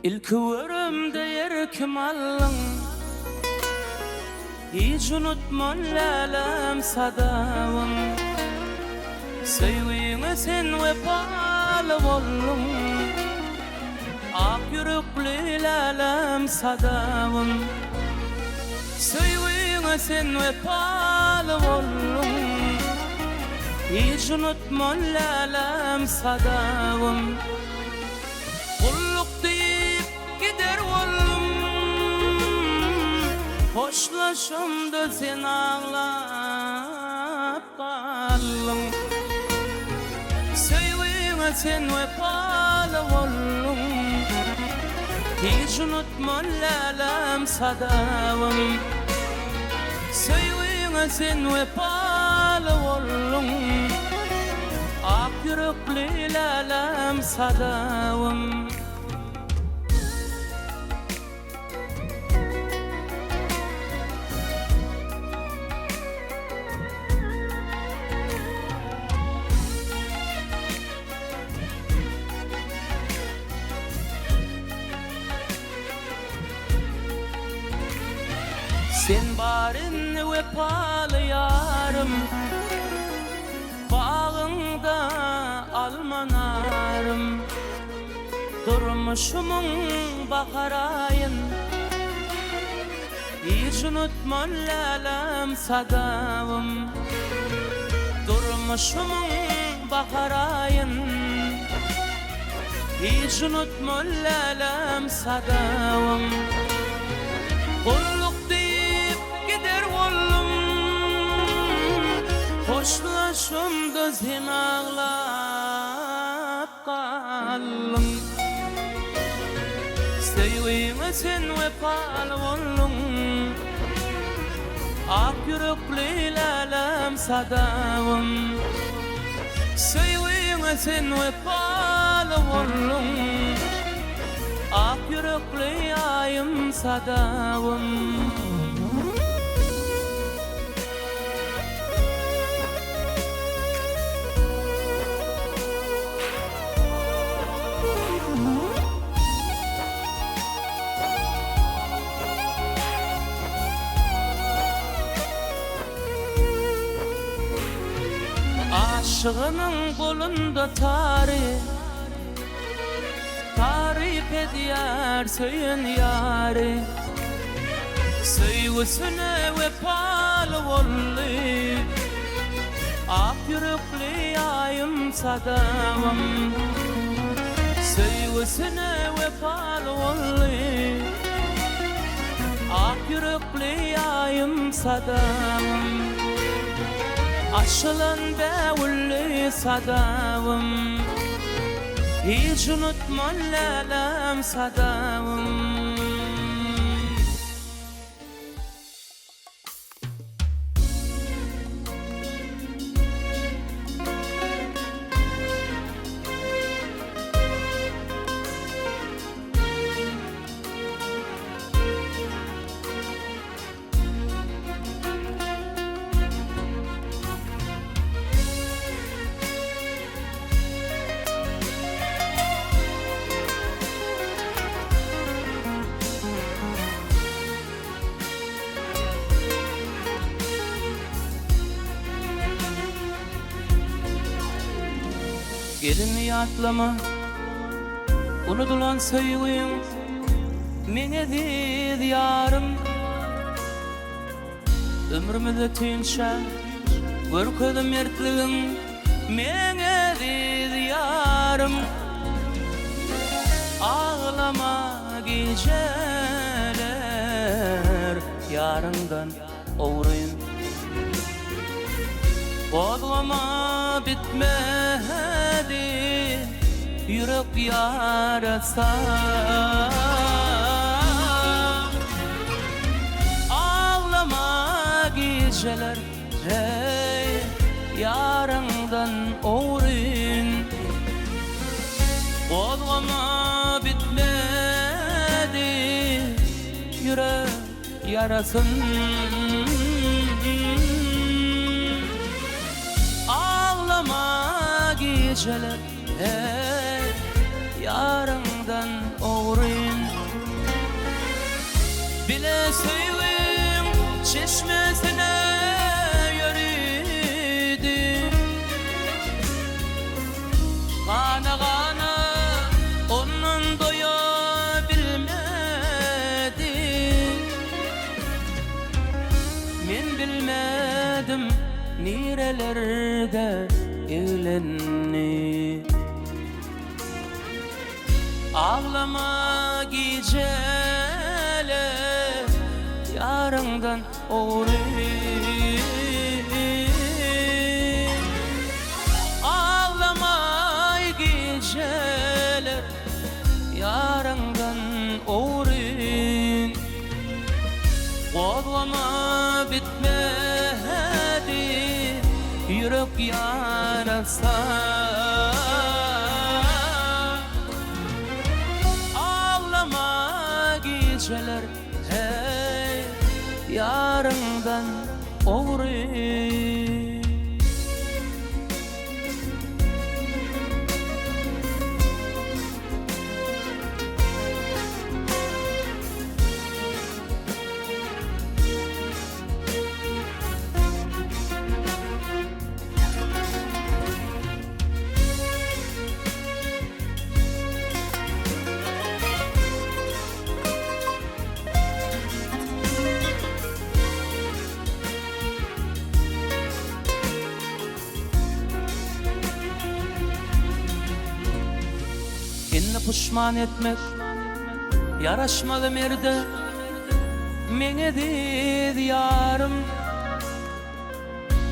İlk görümde yerkim allın, hiç unutman lalem sadavın. Sevgiğine sen vefalı oldun, ak yürekli lalem sadavın. Sevgiğine sen vefalı oldun, hiç unutman lalem sadavın. Gider oğlum, hoşlaşımda sen ağlap kaldın. Sevgiğine sen vefalı oğlum, hiç unutman lalem sadavım. Sevgiğine sen vefalı oğlum, ak yürekli lalem sadavım. Sen barin vefalı yarım, bağında almanarım. Durmuşumun baharayın, hiç unutman lalem sadavım. Durmuşumun baharayın, hiç unutman lalem sadavım. Hoşlaşımda sen ağlap kaldın. Sevgiğine sen vefalı oldun, ak yürekli lalem sadavım. Sevgiğine sen vefalı oldun, ak yürekli ayım sadavım. Aşığının kolunda tarih, tarif ediyor söyün yari. Sevgisine vefalı oldu, ak yürekli ayım sadavım. Sevgisine vefalı oldu, ak yürekli ayım sadavım. Aşılan devulli sadavım, hiç unutman lalem sadavım. Gelin yatlama, unutulan sevgiğin mene dedi yarım. Ömrümde tüyünçe görkedim mertliğin mene dedi yarım. Ağlama geceler yarından uğrayın, Boğlama bitmedi yürek yarasa. Ağlama geceler hey yarından uğrayın, Boğlama bitmedi yürek yarasın. Ağlama geceler hey yarından uğrayın, bile sevim çeşmesine yürüdüm. Kana kana onun doyabilmedim. Men bilmedim nerelerde evlenni. Ağlama geceler yarından oğruyum. Ağlama geceler yarından oğruyum. Ağlama bitmedi yürek yarasa. Geceler hey yarından oğruyum. Seni pişman etmek yaraşmalı merde. Mene dedi yarım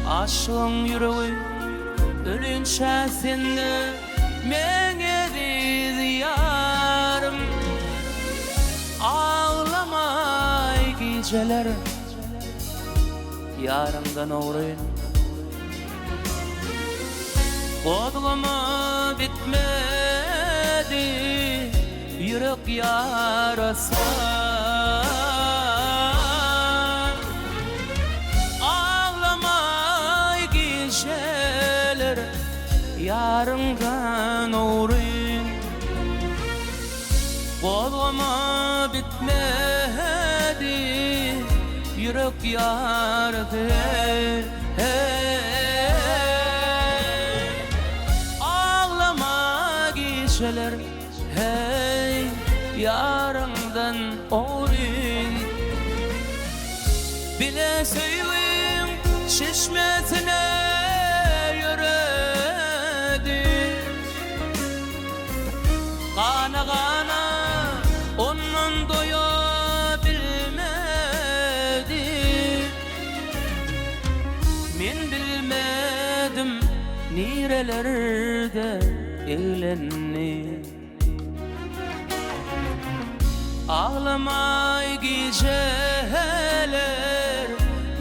aşığın yüreği ölünçe seni. Mene dedi yarım ağlamay geceler yarımdan uğrayın. Kodlama bitmedi yürek yarasa. Ağlamay geceler yarımdan uğrayın. Kodlama bitmedi yürek yardı. Geceler hey yarından oğruyum. Bile sevim çeşmesine yürüdüm. Kana kana onun doyabilmedim. Men bilmedim nerelerde evlenni. Ağlamay geceler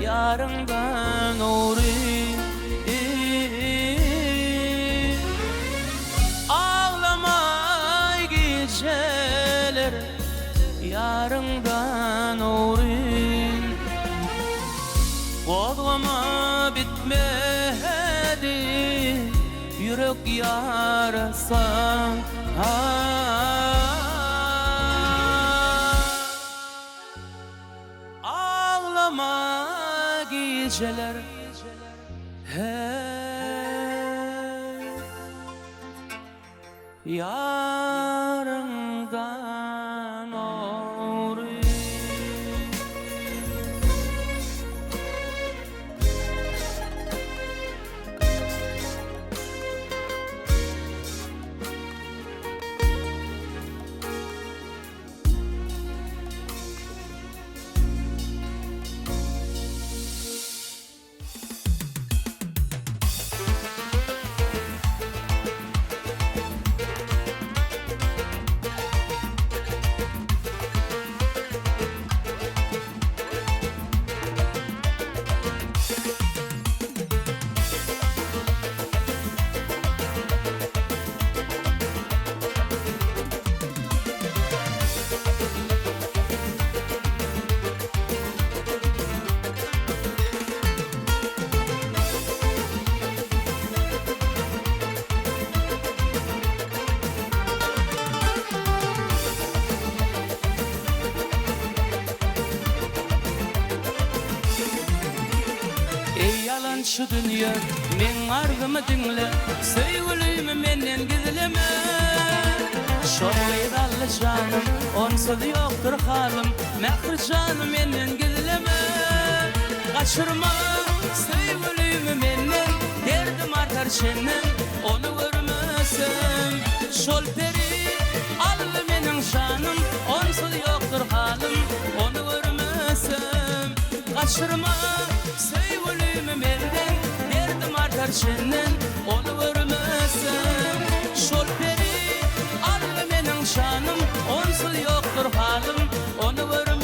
yarından uğrayım. Ağlamay geceler yarından uğrayım. Ağlama bitmedi yürek yarasa. Ağlama geceler hey yarından uğrayım. şu dünya men argımı dinle Söygülüyümü menden gizleme Şolayı dallı canım onsuz yoktur halim Mehri canım menden gizleme Kaçırma söygülüyümü menden Derdim artar şenden onu görmesem Şol peri allı menin şanım onsuz yoktur halim onu görmesem Kaçırma söygülüyümü menden Derdim artar şenden onu görmesem Şol peri allı menin şanım onsuz yoktur halim onu görmesem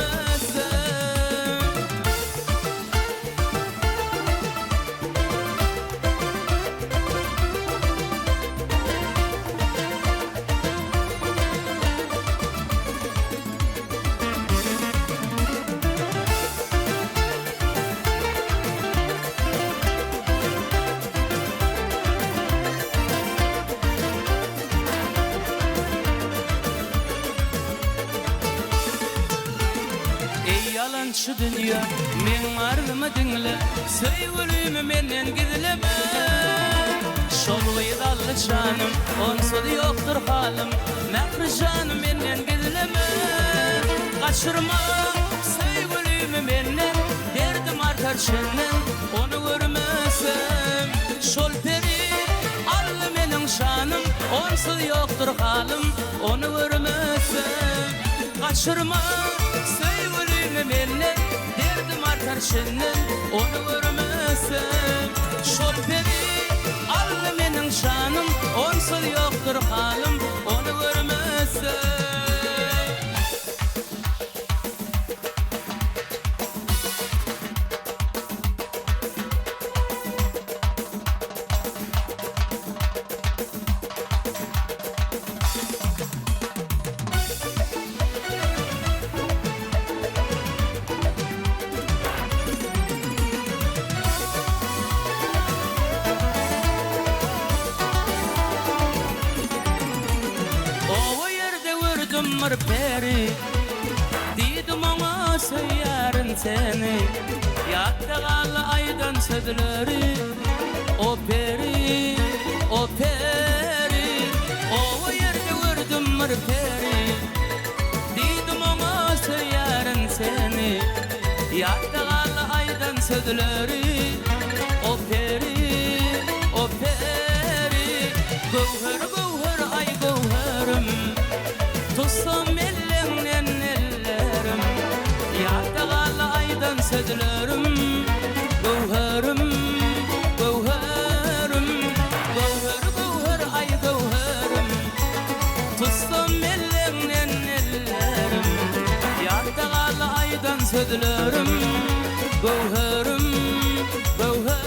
Şu dünya men argımı dinle Söygülüyümü menden gizleme Şollayı dallı canım onsuz yoktur halim Mehri canım menden gizleme Kaçırma söygülüyümü menden Derdim artar şenden onu görmesem Şol peri allı menin şanım onsuz yoktur halim onu görmesem Kaçırma söygülüyümü menden Derdim artar şenden onu görmesem Şol peri allı menin şanım onsuz yoktur halim onu görmesem peri Didim ona söylerin seni Yattığalı aydan sözleri O peri, o peri O yerde vurdum bir peri Didim ona söylerin seni Yattığalı aydan sözleri O peri, o peri Gövher gövher ay gövherim Tutsam ellerin ellerim Yattığalı aydan sözlerim Gövherim, gövherim Gövher gövher ay gövherim Tutsam ellerin ellerim Yattığalı aydan sözlerim Gövherim, gövherim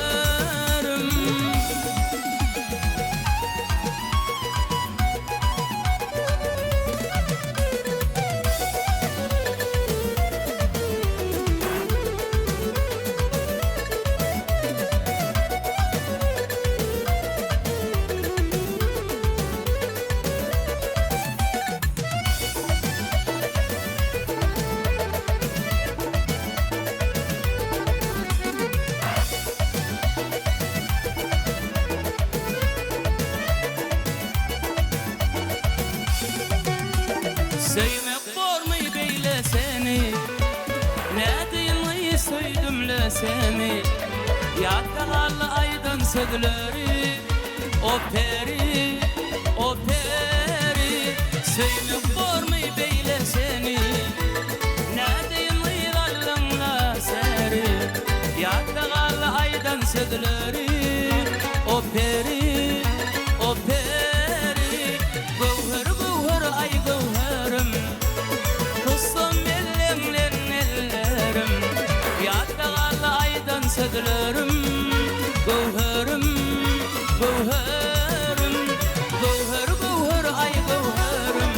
Söymek bormay beyle seni Ne dinleyi söydümle seni Yattığalı aydan sözleri O peri, o peri Söymek bormay beyle seni Ne dinleyi dallınla seri Yattığalı aydan sözleri O peri, o peri Gövher gövher ay gövherim Tutsam ellerin ellerim Yattığalı aydan sözlerim Gövherim, gövherim Gövher gövher ay gövherim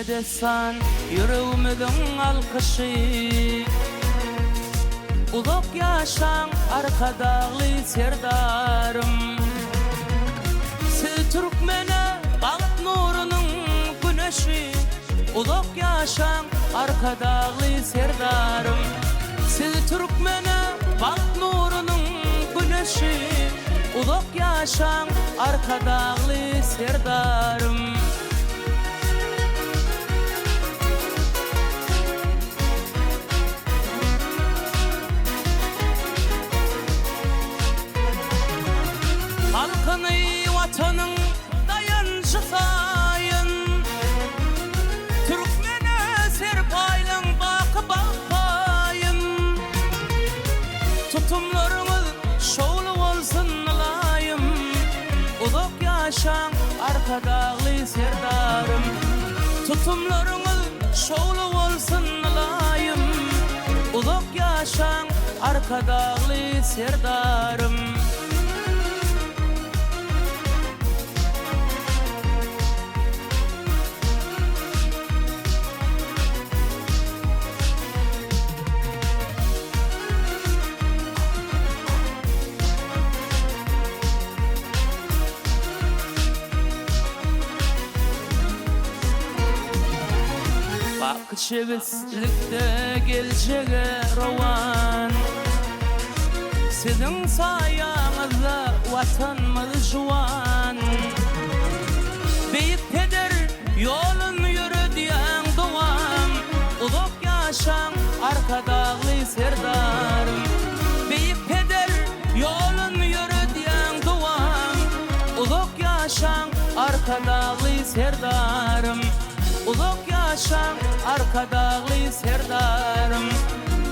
desan yüreğimizin alkışı. Uzak yaşan arkadağlı serdarım. Siz Türkmene balık nurunun güneşi. Uzak yaşan arkadağlı serdarım. Siz Türkmene balık nurunun güneşi. Uzak yaşan arkadağlı serdarım. Halkını vatanın dayanışı sayın. Türkmene serpaylan bakı bakayın. Tutumlarımız şoğlu olsun layım. Uzak yaşan arkadağlı serdarım. Tutumlarımız şoğlu olsun layım. Uzak yaşan arkadağlı serdarım. Bakışıvizlikte geleceğe rovan. Sizin sayanızda vatanımız juwan. Beyik peder yolun yürü diyen doğan. Uzak yaşan arkadağlı serdarım. Beyik peder yolun yürü diyen doğan. Uzak yaşan arkadağlı serdarım. Uzak yaşan arkadağlı serdarım.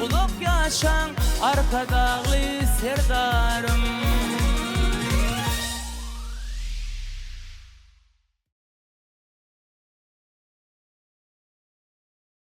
Uzak yaşan arkadağlı serdarım.